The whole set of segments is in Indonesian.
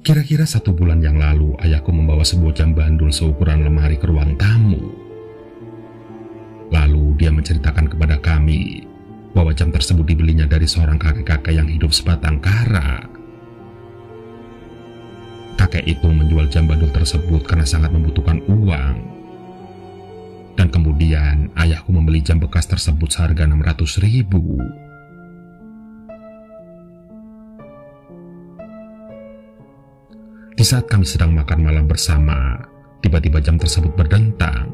Kira-kira 1 bulan yang lalu, ayahku membawa sebuah jam bandul seukuran lemari ke ruang tamu. Lalu dia menceritakan kepada kami bahwa jam tersebut dibelinya dari seorang kakek-kakek yang hidup sebatang kara. Kakek itu menjual jam bandul tersebut karena sangat membutuhkan uang. Dan kemudian ayahku membeli jam bekas tersebut seharga 600.000. Di saat kami sedang makan malam bersama, tiba-tiba jam tersebut berdentang.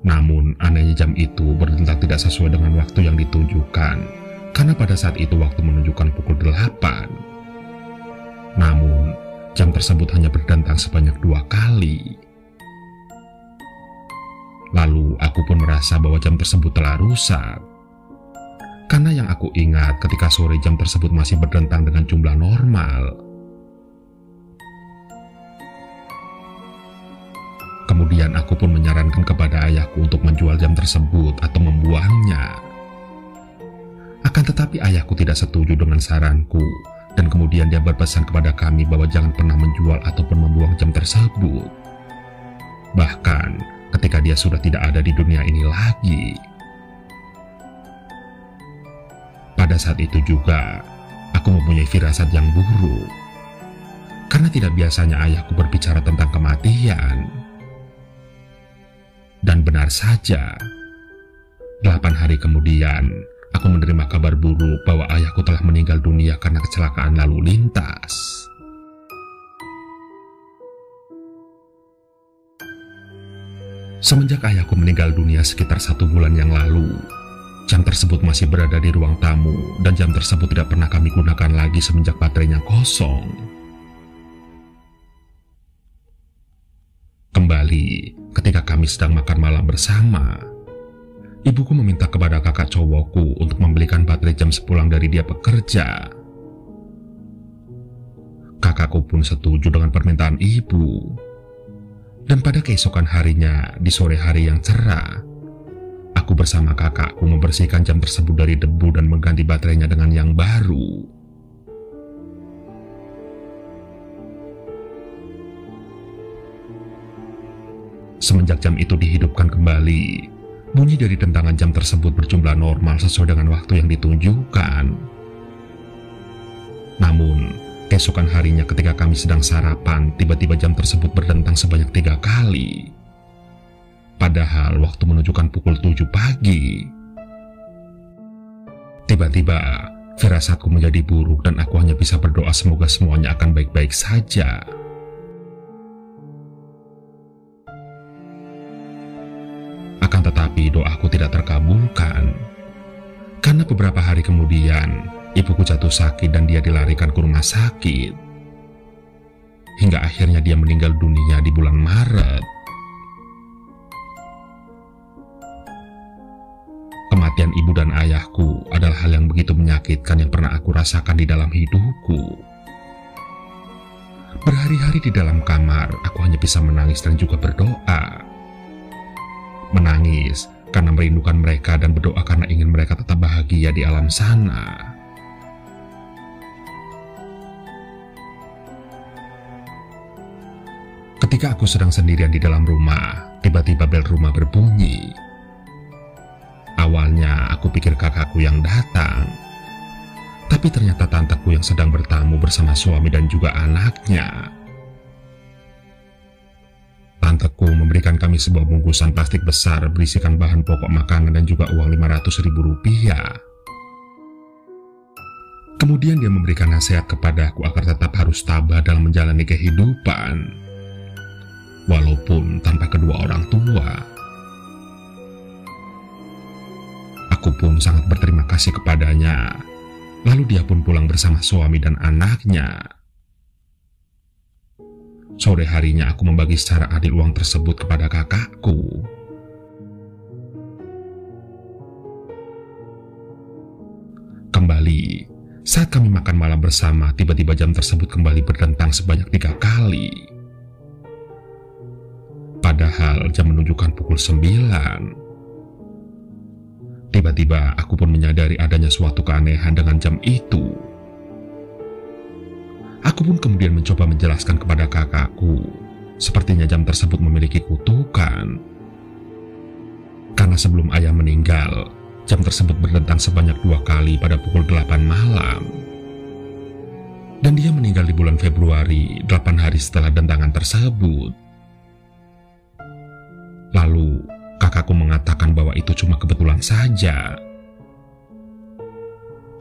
Namun anehnya jam itu berdentang tidak sesuai dengan waktu yang ditunjukkan, karena pada saat itu waktu menunjukkan pukul 8. Namun jam tersebut hanya berdentang sebanyak 2 kali. Lalu aku pun merasa bahwa jam tersebut telah rusak. Karena yang aku ingat ketika sore jam tersebut masih berdentang dengan jumlah normal. Kemudian aku pun menyarankan kepada ayahku untuk menjual jam tersebut atau membuangnya. Akan tetapi ayahku tidak setuju dengan saranku, dan kemudian dia berpesan kepada kami bahwa jangan pernah menjual ataupun membuang jam tersebut. Bahkan ketika dia sudah tidak ada di dunia ini lagi. Pada saat itu juga, aku mempunyai firasat yang buruk. Karena tidak biasanya ayahku berbicara tentang kematian. Dan benar saja, 8 hari kemudian, aku menerima kabar buruk bahwa ayahku telah meninggal dunia karena kecelakaan lalu lintas. Semenjak ayahku meninggal dunia sekitar 1 bulan yang lalu, jam tersebut masih berada di ruang tamu dan jam tersebut tidak pernah kami gunakan lagi semenjak baterainya kosong. Kembali, ketika kami sedang makan malam bersama, ibuku meminta kepada kakak cowokku untuk membelikan baterai jam sepulang dari dia bekerja. Kakakku pun setuju dengan permintaan ibu. Dan pada keesokan harinya, di sore hari yang cerah, aku bersama kakakku membersihkan jam tersebut dari debu dan mengganti baterainya dengan yang baru. Semenjak jam itu dihidupkan kembali, bunyi dari dentangan jam tersebut berjumlah normal sesuai dengan waktu yang ditunjukkan. Namun, keesokan harinya ketika kami sedang sarapan, tiba-tiba jam tersebut berdentang sebanyak 3 kali. Padahal waktu menunjukkan pukul 7 pagi. Tiba-tiba, firasatku menjadi buruk dan aku hanya bisa berdoa semoga semuanya akan baik-baik saja. Akan tetapi doaku tidak terkabulkan. Karena beberapa hari kemudian, ibuku jatuh sakit dan dia dilarikan ke rumah sakit. Hingga akhirnya dia meninggal dunia di bulan Maret. Kematian ibu dan ayahku adalah hal yang begitu menyakitkan yang pernah aku rasakan di dalam hidupku. Berhari-hari di dalam kamar, aku hanya bisa menangis dan juga berdoa. Menangis karena merindukan mereka dan berdoa karena ingin mereka tetap bahagia di alam sana. Ketika aku sedang sendirian di dalam rumah, tiba-tiba bel rumah berbunyi. Awalnya aku pikir kakakku yang datang, tapi ternyata tanteku yang sedang bertamu bersama suami dan juga anaknya. Tanteku memberikan kami sebuah bungkusan plastik besar berisikan bahan pokok makanan dan juga uang 500.000 rupiah. Kemudian dia memberikan nasihat kepadaku agar tetap harus tabah dalam menjalani kehidupan, walaupun tanpa kedua orang tua. Aku pun sangat berterima kasih kepadanya. Lalu dia pun pulang bersama suami dan anaknya. Sore harinya aku membagi secara adil uang tersebut kepada kakakku. Kembali, saat kami makan malam bersama, tiba-tiba jam tersebut kembali berdentang sebanyak 3 kali. Padahal jam menunjukkan pukul 9. Tiba-tiba aku pun menyadari adanya suatu keanehan dengan jam itu. Aku pun kemudian mencoba menjelaskan kepada kakakku, sepertinya jam tersebut memiliki kutukan. Karena sebelum ayah meninggal, jam tersebut berdentang sebanyak 2 kali pada pukul 8 malam. Dan dia meninggal di bulan Februari, 8 hari setelah dentangan tersebut. Lalu, kakakku mengatakan bahwa itu cuma kebetulan saja.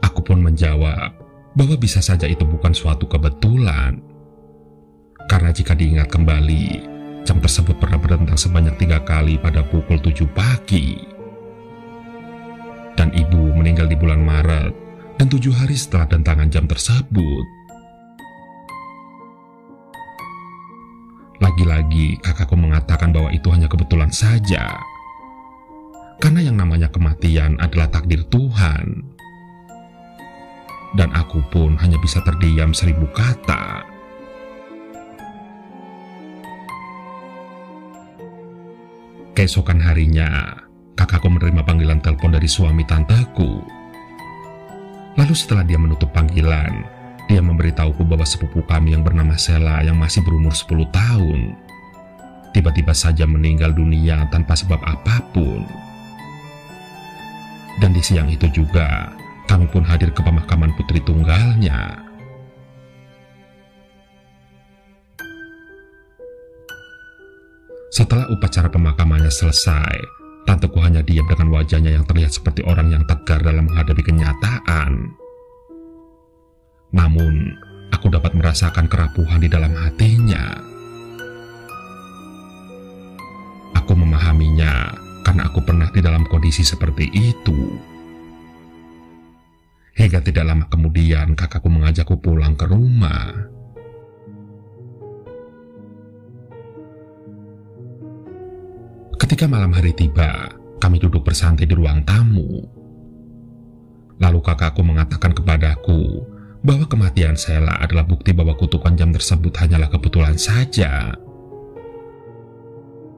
Aku pun menjawab bahwa bisa saja itu bukan suatu kebetulan. Karena jika diingat kembali, jam tersebut pernah berdentang sebanyak 3 kali pada pukul 7 pagi. Dan ibu meninggal di bulan Maret dan 7 hari setelah dentangan jam tersebut. Lagi-lagi kakakku mengatakan bahwa itu hanya kebetulan saja. Karena yang namanya kematian adalah takdir Tuhan. Dan aku pun hanya bisa terdiam 1000 kata. Keesokan harinya, kakakku menerima panggilan telepon dari suami tanteku. Lalu setelah dia menutup panggilan, dia memberitahuku bahwa sepupu kami yang bernama Sela yang masih berumur 10 tahun, tiba-tiba saja meninggal dunia tanpa sebab apapun. Dan di siang itu juga, kami pun hadir ke pemakaman putri tunggalnya. Setelah upacara pemakamannya selesai, tanteku hanya diam dengan wajahnya yang terlihat seperti orang yang tegar dalam menghadapi kenyataan. Namun, aku dapat merasakan kerapuhan di dalam hatinya. Aku memahaminya karena aku pernah di dalam kondisi seperti itu. Hingga tidak lama kemudian kakakku mengajakku pulang ke rumah. Ketika malam hari tiba, kami duduk bersantai di ruang tamu. Lalu kakakku mengatakan kepadaku bahwa kematian Sela adalah bukti bahwa kutukan jam tersebut hanyalah kebetulan saja.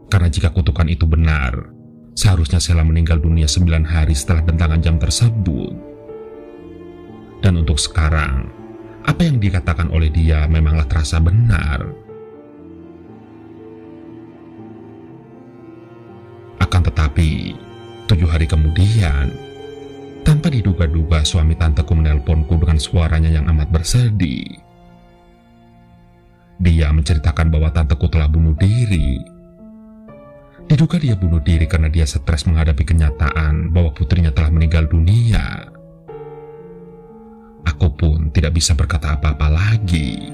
Karena jika kutukan itu benar, seharusnya Sela meninggal dunia 9 hari setelah dentangan jam tersebut. Dan untuk sekarang, apa yang dikatakan oleh dia memanglah terasa benar. Akan tetapi, 7 hari kemudian, tanpa diduga-duga suami tanteku menelponku dengan suaranya yang amat bersedih. Dia menceritakan bahwa tanteku telah bunuh diri. Diduga dia bunuh diri karena dia stres menghadapi kenyataan bahwa putrinya telah meninggal dunia. Aku pun tidak bisa berkata apa-apa lagi.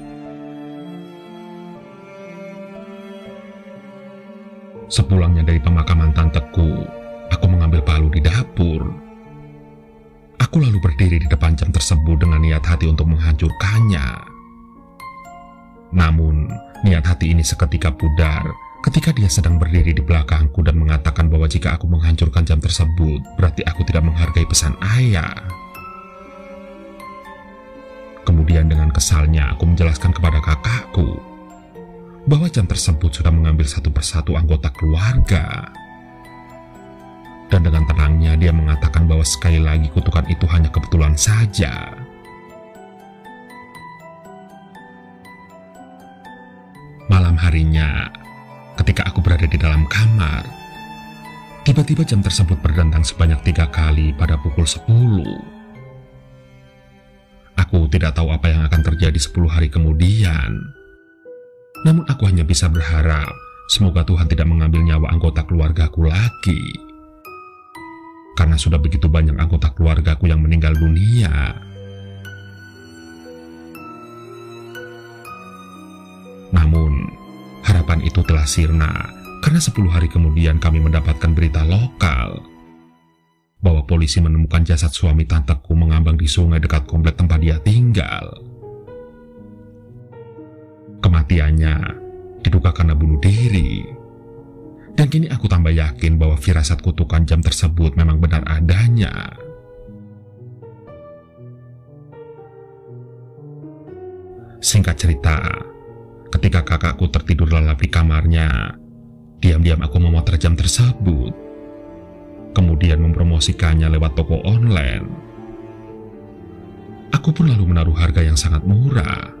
Sepulangnya dari pemakaman tanteku, aku mengambil palu di dapur. Aku lalu berdiri di depan jam tersebut dengan niat hati untuk menghancurkannya. Namun, niat hati ini seketika pudar ketika dia sedang berdiri di belakangku dan mengatakan bahwa jika aku menghancurkan jam tersebut, berarti aku tidak menghargai pesan ayah. Kemudian dengan kesalnya aku menjelaskan kepada kakakku bahwa jam tersebut sudah mengambil satu persatu anggota keluarga. Dan dengan tenangnya dia mengatakan bahwa sekali lagi kutukan itu hanya kebetulan saja. Malam harinya, ketika aku berada di dalam kamar, tiba-tiba jam tersebut berdentang sebanyak 3 kali pada pukul 10. Aku tidak tahu apa yang akan terjadi 10 hari kemudian. Namun aku hanya bisa berharap semoga Tuhan tidak mengambil nyawa anggota keluargaku lagi. Karena sudah begitu banyak anggota keluargaku yang meninggal dunia. Namun, harapan itu telah sirna karena 10 hari kemudian kami mendapatkan berita lokal bahwa polisi menemukan jasad suami tanteku mengambang di sungai dekat komplek tempat dia tinggal. Kematiannya diduga karena bunuh diri. Dan kini aku tambah yakin bahwa firasat kutukan jam tersebut memang benar adanya. Singkat cerita, ketika kakakku tertidur lelap di kamarnya, diam-diam aku memotret jam tersebut, kemudian mempromosikannya lewat toko online. Aku pun lalu menaruh harga yang sangat murah.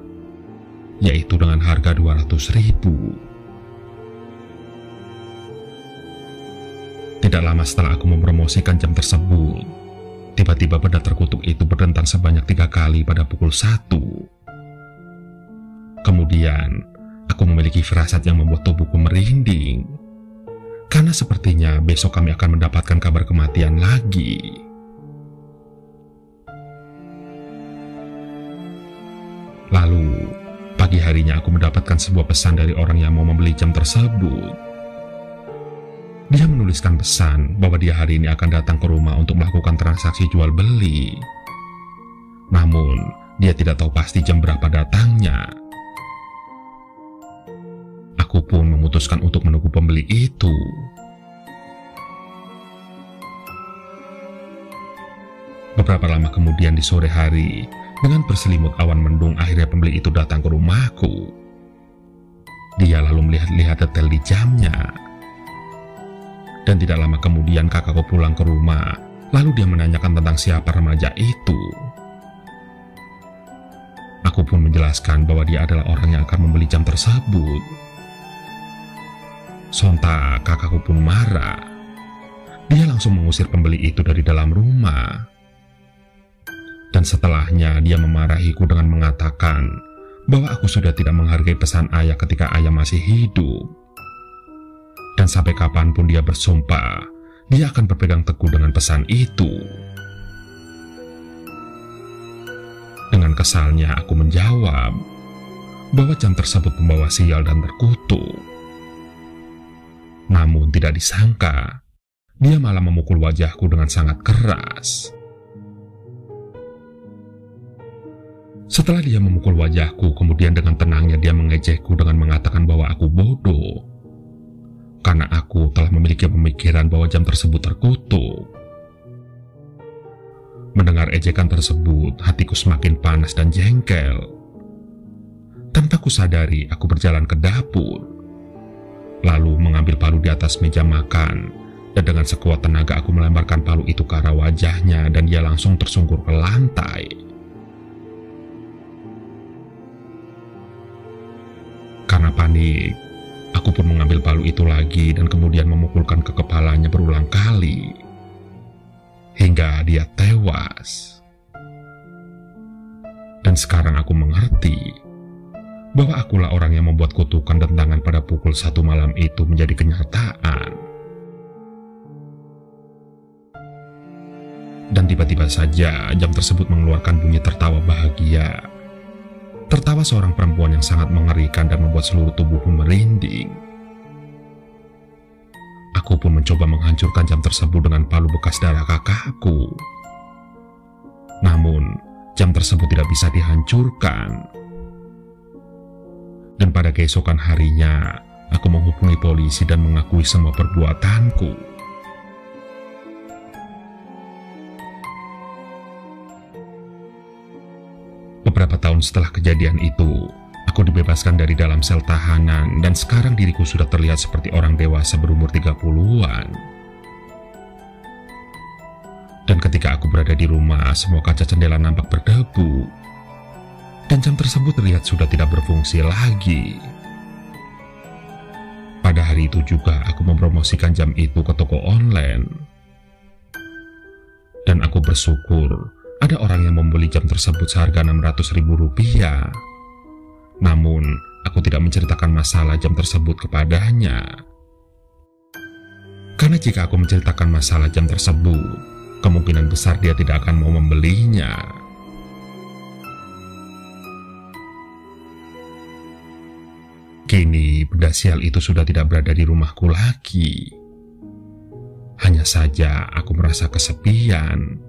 yaitu dengan harga 200.000. Tidak lama setelah aku mempromosikan jam tersebut, tiba-tiba benda terkutuk itu berdentang sebanyak 3 kali pada pukul 1. Kemudian, aku memiliki firasat yang membuat tubuhku merinding. Karena sepertinya besok kami akan mendapatkan kabar kematian lagi. Lalu, pagi harinya aku mendapatkan sebuah pesan dari orang yang mau membeli jam tersebut. Dia menuliskan pesan bahwa dia hari ini akan datang ke rumah untuk melakukan transaksi jual beli. Namun, dia tidak tahu pasti jam berapa datangnya. Aku pun memutuskan untuk menunggu pembeli itu. Beberapa lama kemudian di sore hari, dengan berselimut awan mendung, akhirnya pembeli itu datang ke rumahku. Dia lalu melihat-lihat detail di jamnya. Dan tidak lama kemudian kakakku pulang ke rumah, lalu dia menanyakan tentang siapa remaja itu. Aku pun menjelaskan bahwa dia adalah orang yang akan membeli jam tersebut. Sontak kakakku pun marah. Dia langsung mengusir pembeli itu dari dalam rumah. Dan setelahnya dia memarahiku dengan mengatakan bahwa aku sudah tidak menghargai pesan ayah ketika ayah masih hidup. Dan sampai kapanpun dia bersumpah, dia akan berpegang teguh dengan pesan itu. Dengan kesalnya aku menjawab bahwa jam tersebut membawa sial dan terkutuk. Namun tidak disangka, dia malah memukul wajahku dengan sangat keras. Setelah dia memukul wajahku, kemudian dengan tenangnya dia mengejekku dengan mengatakan bahwa aku bodoh. Karena aku telah memiliki pemikiran bahwa jam tersebut terkutuk. Mendengar ejekan tersebut, hatiku semakin panas dan jengkel. Tanpa kusadari, aku berjalan ke dapur. Lalu mengambil palu di atas meja makan, dan dengan sekuat tenaga aku melemparkan palu itu ke arah wajahnya dan dia langsung tersungkur ke lantai. Karena panik, aku pun mengambil palu itu lagi dan kemudian memukulkan ke kepalanya berulang kali, hingga dia tewas. Dan sekarang aku mengerti bahwa akulah orang yang membuat kutukan dan tangan pada pukul 1 malam itu menjadi kenyataan. Dan tiba-tiba saja jam tersebut mengeluarkan bunyi tertawa bahagia. Tertawa seorang perempuan yang sangat mengerikan dan membuat seluruh tubuhku merinding. Aku pun mencoba menghancurkan jam tersebut dengan palu bekas darah kakakku. Namun, jam tersebut tidak bisa dihancurkan. Dan pada keesokan harinya, aku menghubungi polisi dan mengakui semua perbuatanku. Beberapa tahun setelah kejadian itu, aku dibebaskan dari dalam sel tahanan dan sekarang diriku sudah terlihat seperti orang dewasa berumur 30-an. Dan ketika aku berada di rumah, semua kaca jendela nampak berdebu. Dan jam tersebut terlihat sudah tidak berfungsi lagi. Pada hari itu juga aku mempromosikan jam itu ke toko online. Dan aku bersyukur ada orang yang membeli jam tersebut seharga Rp600.000. Namun, aku tidak menceritakan masalah jam tersebut kepadanya. Karena jika aku menceritakan masalah jam tersebut, kemungkinan besar dia tidak akan mau membelinya. Kini, benda sial itu sudah tidak berada di rumahku lagi. Hanya saja aku merasa kesepian